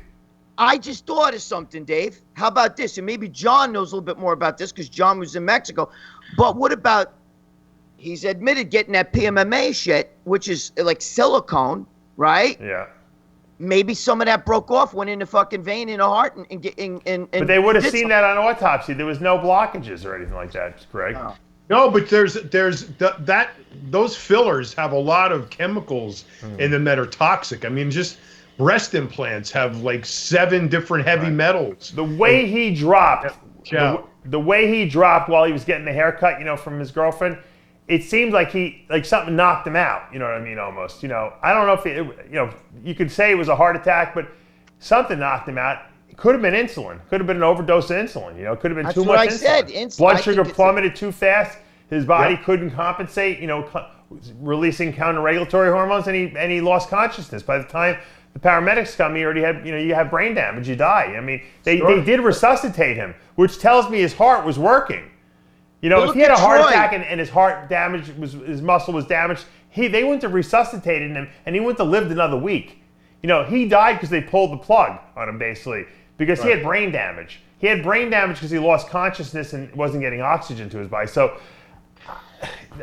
I just thought of something, Dave. How about this? And maybe John knows a little bit more about this because John was in Mexico. But what about, he's admitted getting that PMMA shit, which is like silicone, right? Yeah. Maybe some of that broke off, went in the fucking vein in the heart, and But they would have seen that on autopsy. There was no blockages or anything like that, correct? No, but there's those fillers have a lot of chemicals in them that are toxic. I mean, just breast implants have like 7 different heavy metals. The way he dropped, the way he dropped while he was getting the haircut, from his girlfriend, it seemed like something knocked him out. You know what I mean? Almost. I don't know if you could say it was a heart attack, but something knocked him out. It could have been insulin. Could have been an overdose of insulin. It could have been too much insulin. Blood sugar plummeted too fast. His body couldn't compensate. Releasing counter-regulatory hormones, and he lost consciousness. By the time the paramedics come, he already had, you have brain damage, you die. I mean, they did resuscitate him, which tells me his heart was working. If he had a heart attack and his heart damage his muscle was damaged, they wouldn't have resuscitated him, and he wouldn't have lived another week. He died because they pulled the plug on him, basically, because he had brain damage. He had brain damage because he lost consciousness and wasn't getting oxygen to his body. So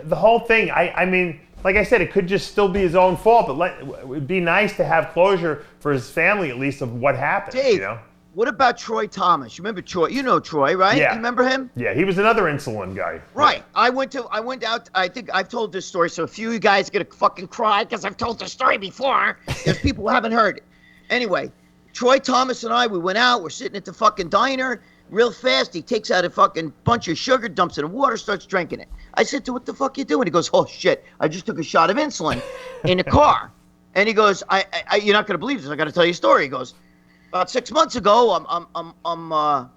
the whole thing, I mean, like I said, it could just still be his own fault, but it would be nice to have closure for his family, at least, of what happened. Dave, what about Troy Thomas? You remember Troy? You know Troy, right? Yeah. You remember him? Yeah, he was another insulin guy. Right. Yeah. I went out, I think I've told this story, so a few of you guys are going to fucking cry because I've told the story before. There's people who haven't heard it. Anyway, Troy Thomas and I, we went out, we're sitting at the fucking diner. Real fast, he takes out a fucking bunch of sugar, dumps it in water, starts drinking it. I said to him, what the fuck you doing? He goes, oh shit, I just took a shot of insulin in the car. And he goes, you're not gonna believe this. I got to tell you a story. He goes, about 6 months ago,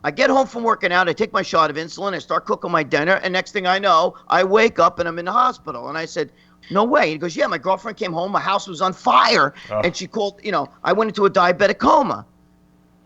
I get home from working out, I take my shot of insulin, I start cooking my dinner, and next thing I know, I wake up and I'm in the hospital. And I said, no way. He goes, yeah, my girlfriend came home, my house was on fire, and she called, I went into a diabetic coma.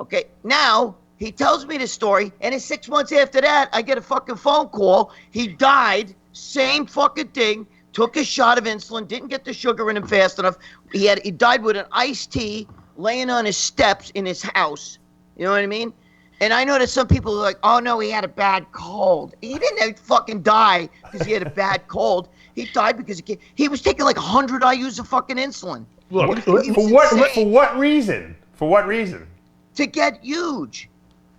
Okay, now he tells me this story, and in 6 months after that, I get a fucking phone call. He died, same fucking thing, took a shot of insulin, didn't get the sugar in him fast enough. He died with an iced tea, laying on his steps in his house. You know what I mean? And I know that some people are like, oh no, he had a bad cold. He didn't fucking die because he had a bad cold. He died because he was taking like 100 IUs of fucking insulin. Look, for what reason? For what reason? To get huge.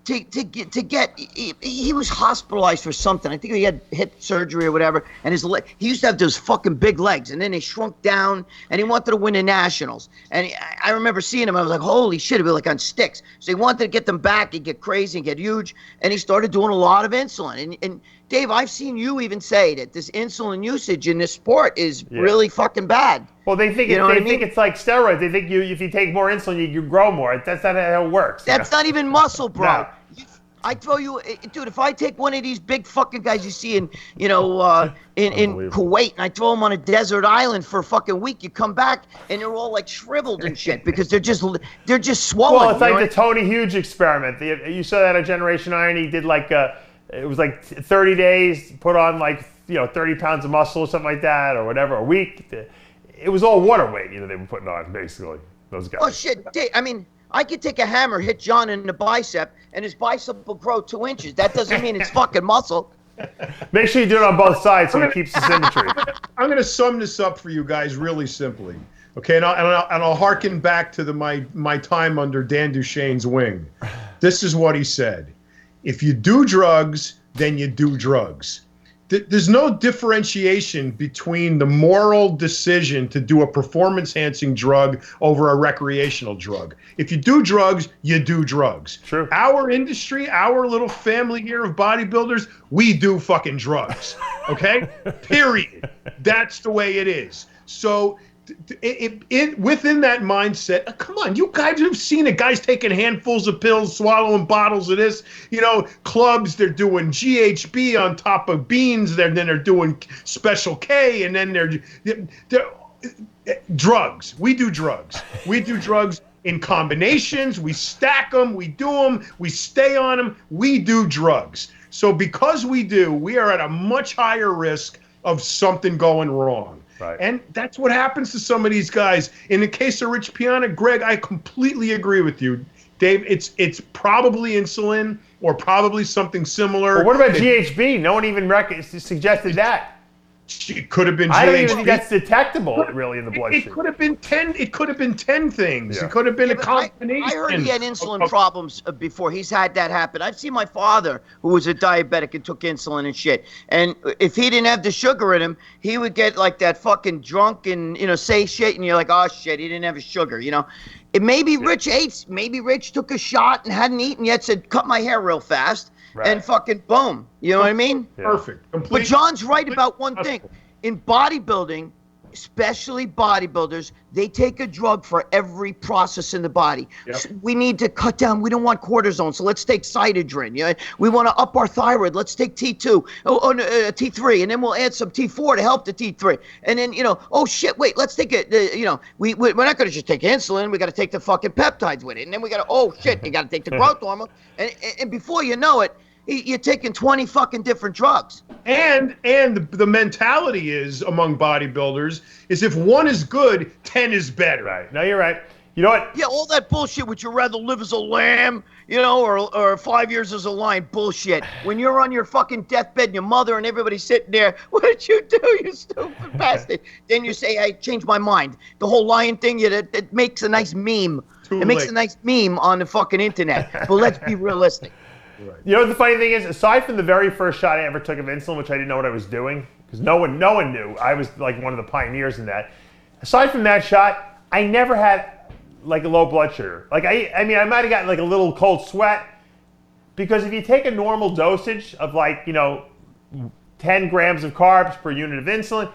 To get he was hospitalized for something. I think he had hip surgery or whatever, and he used to have those fucking big legs, and then they shrunk down, and he wanted to win the nationals. And I remember seeing him, I was like, holy shit, he'd be like on sticks. So he wanted to get them back and get crazy and get huge, and he started doing a lot of insulin. And Dave, I've seen you even say that this insulin usage in this sport is really fucking bad. Well, they think think it's like steroids. They think if you take more insulin, you grow more. That's not how it works. That's not even muscle, bro. No. I throw you, dude. If I take one of these big fucking guys you see in, in Kuwait, and I throw them on a desert island for a fucking week, you come back and they're all like shriveled and shit because they're just swollen. Well, it's like the Tony Hughes experiment. You saw that on Generation Iron. He did like it was like 30 days, put on like 30 pounds of muscle or something like that, or whatever, a week. It was all water weight, they were putting on basically. Those guys. Oh shit! I mean, I could take a hammer, hit John in the bicep, and his bicep will grow 2 inches. That doesn't mean it's fucking muscle. Make sure you do it on both sides so it keeps the symmetry. I'm going to sum this up for you guys really simply. Okay, and I'll harken back to my time under Dan Duchesne's wing. This is what he said. If you do drugs, then you do drugs. There's no differentiation between the moral decision to do a performance-enhancing drug over a recreational drug. If you do drugs, you do drugs. True. Our industry, our little family here of bodybuilders, we do fucking drugs. Okay? Period. That's the way it is. So within that mindset, come on, you guys have seen it. Guys taking handfuls of pills, swallowing bottles of this. Clubs, they're doing GHB on top of beans. Then they're doing Special K, and then they're drugs. We do drugs. We do drugs in combinations. We stack them. We do them. We stay on them. We do drugs. So because we are at a much higher risk of something going wrong. Right. And that's what happens to some of these guys. In the case of Rich Piana, Greg, I completely agree with you. Dave, it's probably insulin or probably something similar. Well, what about GHB? No one even suggested that. It could have been GHB. I don't even think that's detectable really in the bloodstream. It could have been 10. It could have been 10 things. Yeah. It could have been a combination. I heard he had insulin problems before. He's had that happen. I've seen my father, who was a diabetic and took insulin and shit. And if he didn't have the sugar in him, he would get like that fucking drunk and say shit, and you're like, oh shit, he didn't have his sugar. It maybe Rich ate. Maybe Rich took a shot and hadn't eaten yet. Said, cut my hair real fast. Right. And fucking boom. You know what I mean? Yeah. Perfect. But John's right about one thing. In bodybuilding, especially bodybuilders, they take a drug for every process in the body. Yep. So we need to cut down. We don't want cortisone, so let's take Cytodrin. We want to up our thyroid. Let's take T2, T3, and then we'll add some T4 to help the T3. And then, oh shit, wait, let's take it. We're not going to just take insulin. We got to take the fucking peptides with it. And then we got to, oh shit, you got to take the growth hormone. And before you know it, you're taking 20 fucking different drugs. And the mentality is among bodybuilders is if one is good, 10 is better. Right. No, you're right. You know what? Yeah, all that bullshit. Would you rather live as a lamb, or 5 years as a lion? Bullshit. When you're on your fucking deathbed and your mother and everybody's sitting there, what did you do, you stupid bastard? Then you say, I changed my mind. The whole lion thing, it makes a nice meme. Makes a nice meme on the fucking internet. But let's be realistic. Right. You know what the funny thing is? Aside from the very first shot I ever took of insulin, which I didn't know what I was doing, because no one knew. I was like one of the pioneers in that. Aside from that shot, I never had like a low blood sugar. Like I mean, I might have gotten like a little cold sweat, because if you take a normal dosage of 10 grams of carbs per unit of insulin,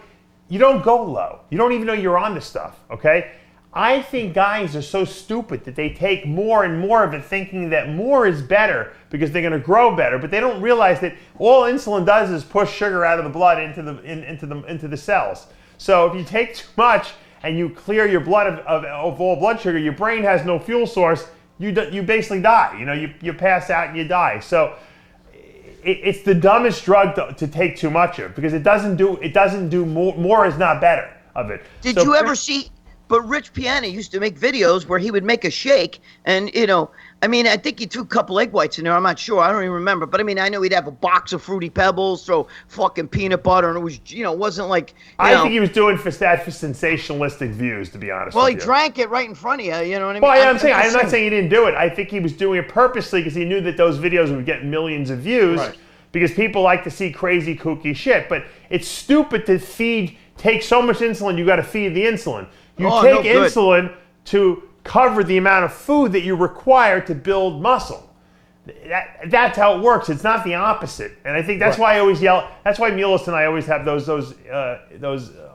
you don't go low. You don't even know you're on this stuff, okay? I think guys are so stupid that they take more and more of it thinking that more is better because they're going to grow better, but they don't realize that all insulin does is push sugar out of the blood into the cells. So if you take too much and you clear your blood of all blood sugar, your brain has no fuel source, you basically die. You pass out and you die. So it's the dumbest drug to take too much of, because it doesn't do more is not better of it. Did you ever see? But Rich Piana used to make videos where he would make a shake, and I think he threw a couple egg whites in there. I'm not sure. I don't even remember. But I know he'd have a box of Fruity Pebbles, throw fucking peanut butter, and it was, wasn't like. I think he was doing for sensationalistic views, to be honest. Well, he drank it right in front of you. You know what I mean? Well, yeah, I'm not saying he didn't do it. I think he was doing it purposely because he knew that those videos would get millions of views. Right. Because people like to see crazy, kooky shit. But it's stupid to take so much insulin. You got to feed the insulin. You take insulin to cover the amount of food that you require to build muscle. That's how it works. It's not the opposite. And I think that's why I always yell. That's why Milos and I always have those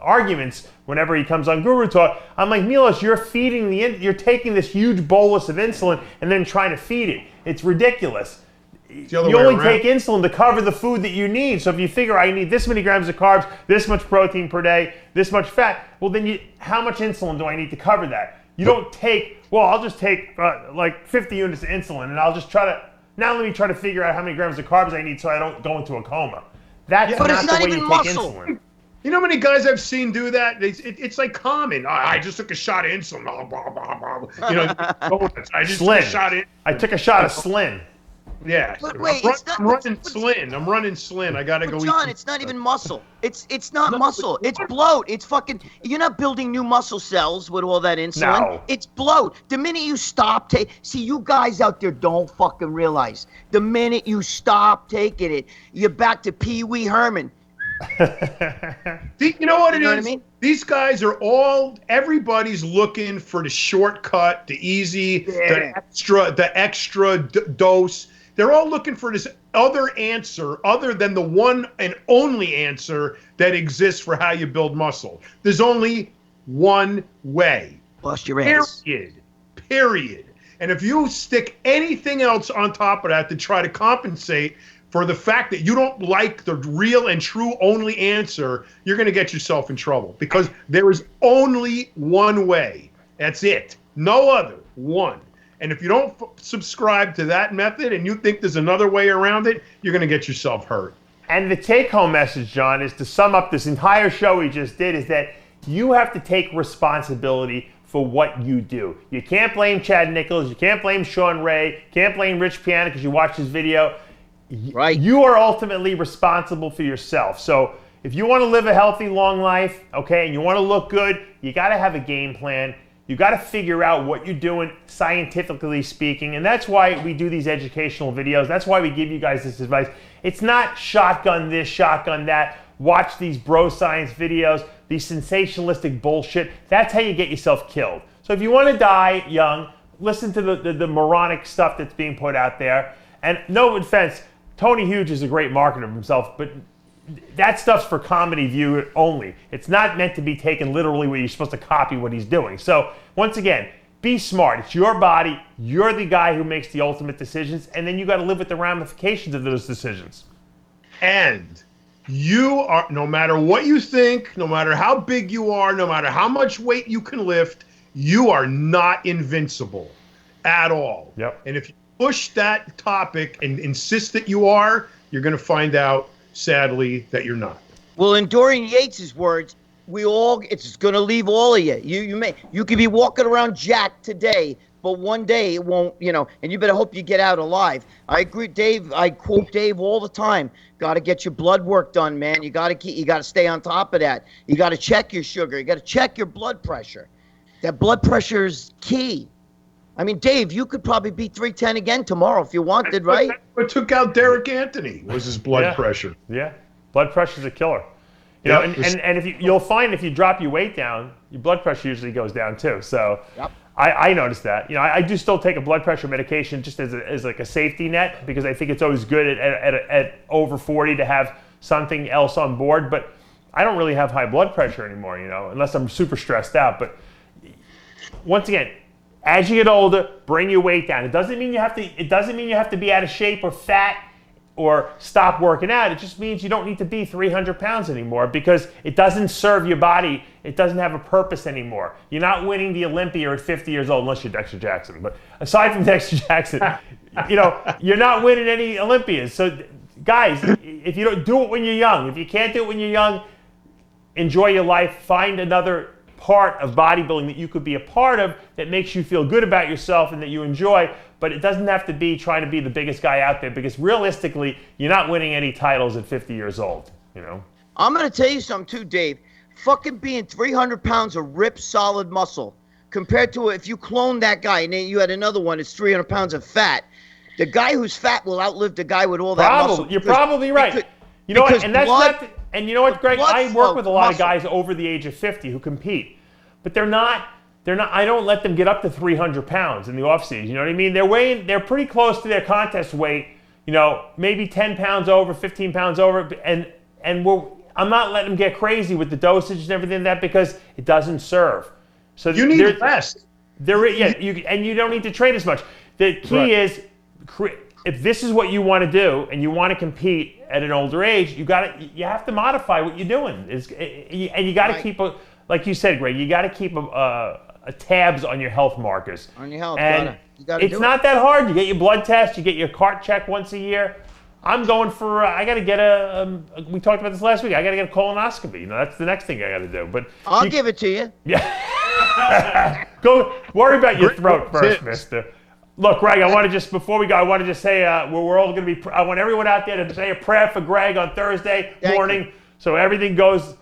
arguments whenever he comes on Guru Talk. I'm like, Milos, you're taking this huge bolus of insulin and then trying to feed it. It's ridiculous. you only take insulin to cover the food that you need. So if you figure I need this many grams of carbs, this much protein per day, this much fat, well then how much insulin do I need to cover that? You don't take, well, I'll just take like 50 units of insulin and I'll just now let me try to figure out how many grams of carbs I need so I don't go into a coma. That's not the way you take insulin. You know how many guys I've seen do that? It's like common. I just took a shot of insulin. Blah, blah, blah. You know, I just took a shot of I took a shot of Slin. Yeah. But wait, I'm running Slin. I'm running Slin. I gotta go. John, it's not even muscle. It's not muscle. It's bloat. It's fucking. You're not building new muscle cells with all that insulin. No. It's bloat. The minute you stop see, you guys out there don't fucking realize. The minute you stop taking it, you're back to Pee Wee Herman. You know what it is? What I mean? These guys are everybody's looking for the shortcut, the easy, the extra dose. They're all looking for this other answer other than the one and only answer that exists for how you build muscle. There's only one way. Bust your ass. Period. And if you stick anything else on top of that to try to compensate for the fact that you don't like the real and true only answer, you're going to get yourself in trouble because there is only one way. That's it. No other. One. And if you don't subscribe to that method and you think there's another way around it, you're going to get yourself hurt. And the take-home message, John, is to sum up this entire show we just did, is that you have to take responsibility for what you do. You can't blame Chad Nichols. You can't blame Sean Ray. You can't blame Rich Piana because you watched his video. Right. You are ultimately responsible for yourself. So if you want to live a healthy, long life, okay, and you want to look good, you got to have a game plan. You got to figure out what you're doing, scientifically speaking, and that's why we do these educational videos. That's why we give you guys this advice. It's not shotgun this, shotgun that. Watch these bro science videos, these sensationalistic bullshit. That's how you get yourself killed. So if you want to die young, listen to the moronic stuff that's being put out there. And no offense, Tony Hughes is a great marketer of himself, but that stuff's for comedy view only. It's not meant to be taken literally where you're supposed to copy what he's doing. So once again, be smart. It's your body. You're the guy who makes the ultimate decisions, and then you got to live with the ramifications of those decisions. And you are, no matter what you think, no matter how big you are, no matter how much weight you can lift, you are not invincible at all. Yep. And if you push that topic and insist that you are, you're going to find out, sadly, that you're not. Well, in Dorian Yates' words, it's going to leave all of you. You could be walking around jacked today, but one day it won't, and you better hope you get out alive. I agree, Dave. I quote Dave all the time. Got to get your blood work done, man. You got to stay on top of that. You got to check your sugar. You got to check your blood pressure. That blood pressure is key. I mean, Dave, you could probably beat 310 again tomorrow if you wanted, right? What took out Derek Anthony was his blood pressure. Yeah, blood pressure's a killer. You know, and if you'll find if you drop your weight down, your blood pressure usually goes down too. So I noticed that. I do still take a blood pressure medication just as like a safety net because I think it's always good at over 40 to have something else on board. But I don't really have high blood pressure anymore, unless I'm super stressed out. But once again, as you get older, bring your weight down. It doesn't mean you have to be out of shape or fat or stop working out. It just means you don't need to be 300 pounds anymore because it doesn't serve your body. It doesn't have a purpose anymore. You're not winning the Olympia at 50 years old unless you're Dexter Jackson. But aside from Dexter Jackson, you're not winning any Olympias. So guys, if you don't do it when you're young, if you can't do it when you're young, enjoy your life. Find another part of bodybuilding that you could be a part of that makes you feel good about yourself and that you enjoy, but it doesn't have to be trying to be the biggest guy out there because realistically, you're not winning any titles at 50 years old, I'm going to tell you something too, Dave. Fucking being 300 pounds of ripped solid muscle compared to if you clone that guy and then you had another one, it's 300 pounds of fat. The guy who's fat will outlive the guy with all that muscle. You're probably right. You know what? And that's not. And you know what, Greg? I work with a lot of guys over the age of 50 who compete, but they're not. I don't let them get up to 300 pounds in the off season. You know what I mean? They're pretty close to their contest weight. Maybe 10 pounds over, 15 pounds over, and I'm not letting them get crazy with the dosage and everything like that because it doesn't serve. So you need rest. And you don't need to train as much. The key is if this is what you want to do and you want to compete at an older age, you have to modify what you're doing. And you got to keep like you said, Greg, you got to keep a tabs on your health markers. On your health, and it's not that hard. You get your blood test, you get your cart check once a year. I'm going for. I got to get we talked about this last week. I got to get a colonoscopy. You know, that's the next thing I got to do. But I'll give it to you. Yeah. Go worry about your throat first, Mister. Look, Greg. I want to just before we go, I want to just say we're all going to be. I want everyone out there to say a prayer for Greg on Thursday morning, so everything goes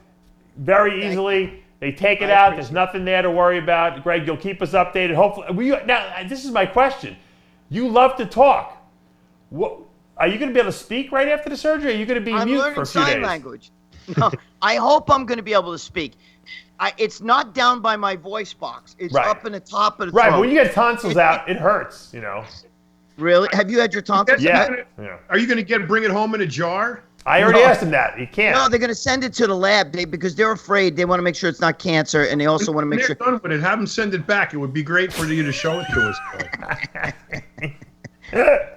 very easily. They take it out. There's nothing there to worry about. Greg, you'll keep us updated. Hopefully, now this is my question. You love to talk. What? Are you going to be able to speak right after the surgery? Or are you going to be mute for a few days? I'm learning sign language. No, I hope I'm going to be able to speak. It's not down by my voice box. It's up in the top of the throat. Right, but when you get tonsils out, it hurts, you know. Really? Have you had your tonsils? Yeah. Are you going to bring it home in a jar? I already asked him that. He can't. No, they're going to send it to the lab because they're afraid. They want to make sure it's not cancer, and they also want to make sure. Done with it. Have them send it back. It would be great for you to show it to us.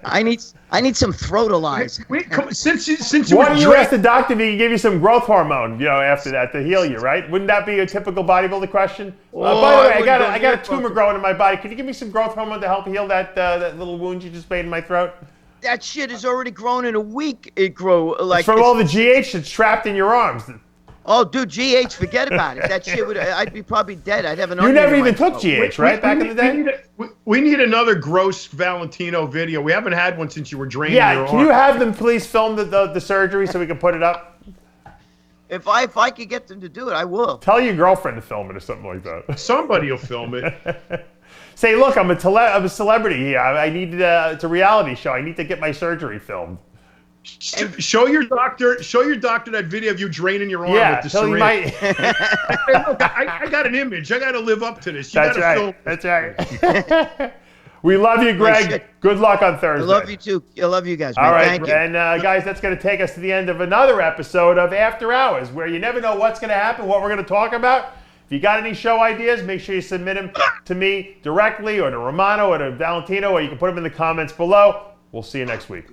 I need some throat-alize. Since you why don't you ask the doctor if he can give you some growth hormone, after that to heal you, right? Wouldn't that be a typical bodybuilder question? By the way, I got a tumor growing in my body. Can you give me some growth hormone to help heal that little wound you just made in my throat? That shit has already grown in a week. It grew like. It's from all the GH that's trapped in your arms. Oh, dude, GH, forget about it. That shit I'd be probably dead. I'd have an. You never even took GH, right? Back in the day. We need another gross Valentino video. We haven't had one since you were draining your arm. Can you have them please film the surgery so we can put it up? If I could get them to do it, I will. Tell your girlfriend to film it or something like that. Somebody will film it. Say, look, I'm a celebrity here. I need it's a reality show. I need to get my surgery filmed. Show your doctor that video of you draining your arm with the syringe. Hey, look, I got an image. I got to live up to this. That's right. That's right. We love you, Greg. Good luck on Thursday. I love you too. I love you guys. Man. All right, thank you. And guys, that's going to take us to the end of another episode of After Hours, where you never know what's going to happen, what we're going to talk about. If you got any show ideas, make sure you submit them to me directly, or to Romano, or to Valentino, or you can put them in the comments below. We'll see you next week.